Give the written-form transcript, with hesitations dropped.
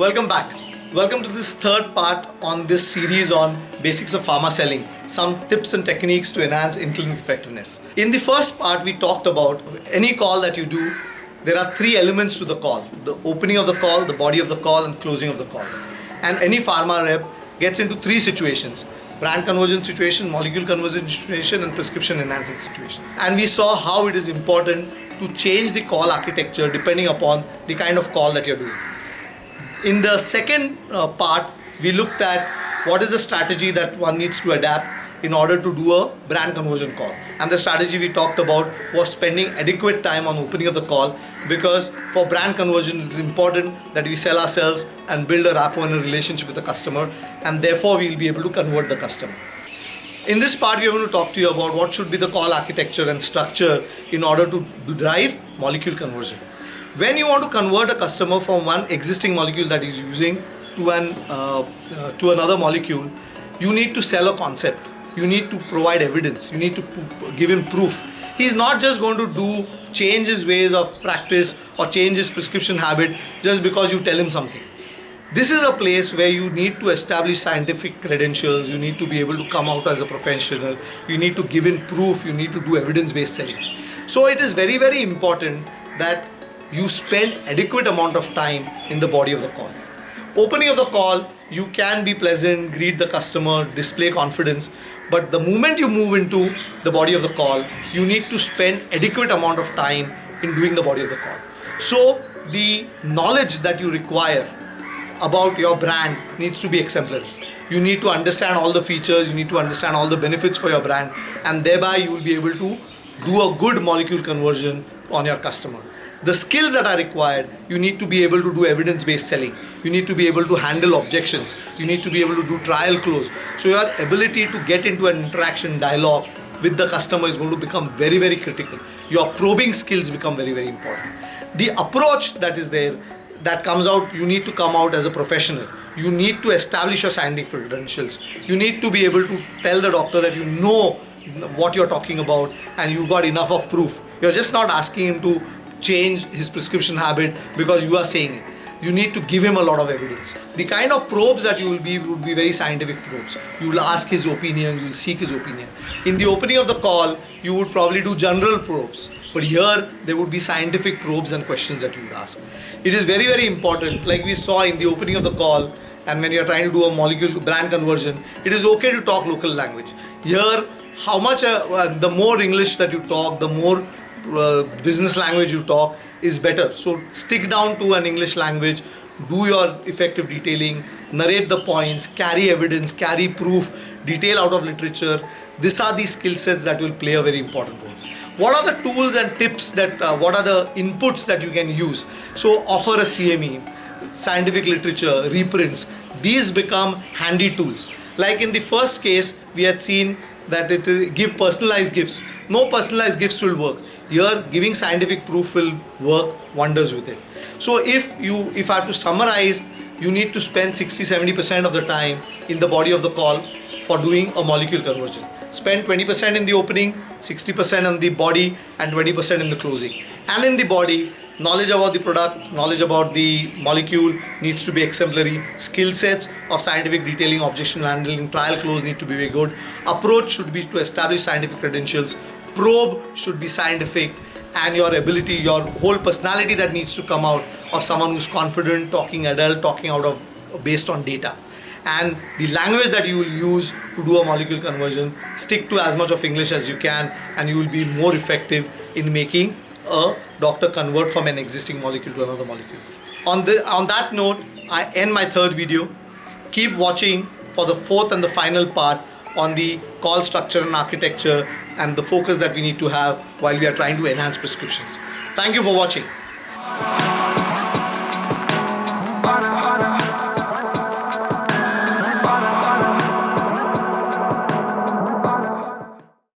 Welcome back. Welcome to this third part on this series on basics of pharma selling, some tips and techniques to enhance in-clinic effectiveness. In the first part, we talked about any call that you do, there are three elements to the call: the opening of the call, the body of the call, and closing of the call. And any pharma rep gets into three situations: brand conversion situation, molecule conversion situation, and prescription enhancing situations. And we saw how it is important to change the call architecture depending upon the kind of call that you're doing. In the second part, we looked at what is the strategy that one needs to adapt in order to do a brand conversion call. And the strategy we talked about was spending adequate time on opening of the call, because for brand conversion it's important that we sell ourselves and build a rapport and a relationship with the customer, and therefore we will be able to convert the customer. In this part, we are going to talk to you about what should be the call architecture and structure in order to drive molecule conversion. When you want to convert a customer from one existing molecule that he's using to another molecule, you need to sell a concept. You need to provide evidence. You need to give him proof. He's not just going to change his ways of practice or change his prescription habit just because you tell him something. This is a place where you need to establish scientific credentials. You need to be able to come out as a professional. You need to give him proof. You need to do evidence-based selling. So it is very, very important that you spend adequate amount of time in the body of the call. Opening of the call, you can be pleasant, greet the customer, display confidence, but the moment you move into the body of the call, you need to spend adequate amount of time in doing the body of the call. So the knowledge that you require about your brand needs to be exemplary. You need to understand all the features, you need to understand all the benefits for your brand, and thereby you will be able to do a good molecule conversion on your customer. The skills that are required: you need to be able to do evidence-based selling. You need to be able to handle objections. You need to be able to do trial close. So your ability to get into an interaction dialogue with the customer is going to become very, very critical. Your probing skills become very, very important. The approach that is there, that comes out, you need to come out as a professional. You need to establish your scientific credentials. You need to be able to tell the doctor that you know what you're talking about and you've got enough of proof. You're just not asking him to change his prescription habit because you are saying it. You need to give him a lot of evidence. The kind of probes that you will be would be very scientific probes. You will ask his opinion, you will seek his opinion. In the opening of the call, you would probably do general probes, but here there would be scientific probes and questions that you would ask. It is very, very important, like we saw in the opening of the call, and when you are trying to do a molecule brand conversion, it is okay to talk local language. Here, how much the more English that you talk, the more business language you talk is better. So stick down to an English language, do your effective detailing, narrate the points, carry evidence, carry proof, detail out of literature. These are the skill sets that will play a very important role. What are the tools and tips that, what are the inputs that you can use? So offer a CME, scientific literature, reprints. These become handy tools. Like in the first case, we had seen that it give personalized gifts. No personalized gifts will work. Here, giving scientific proof will work wonders with it. So if I have to summarize, you need to spend 60-70% of the time in the body of the call for doing a molecule conversion. Spend 20% in the opening, 60% on the body, and 20% in the closing. And in the body, knowledge about the product, knowledge about the molecule needs to be exemplary. Skill sets of scientific detailing, objection handling, trial close need to be very good. Approach should be to establish scientific credentials. Probe should be scientific, and your ability, your whole personality that needs to come out of someone who's confident, talking adult, talking out of based on data. And the language that you will use to do a molecule conversion, stick to as much of English as you can, and you will be more effective in making a doctor convert from an existing molecule to another molecule. On that note, I end my third video. Keep watching for the fourth and the final part on the call structure and architecture and the focus that we need to have while we are trying to enhance prescriptions. Thank you for watching.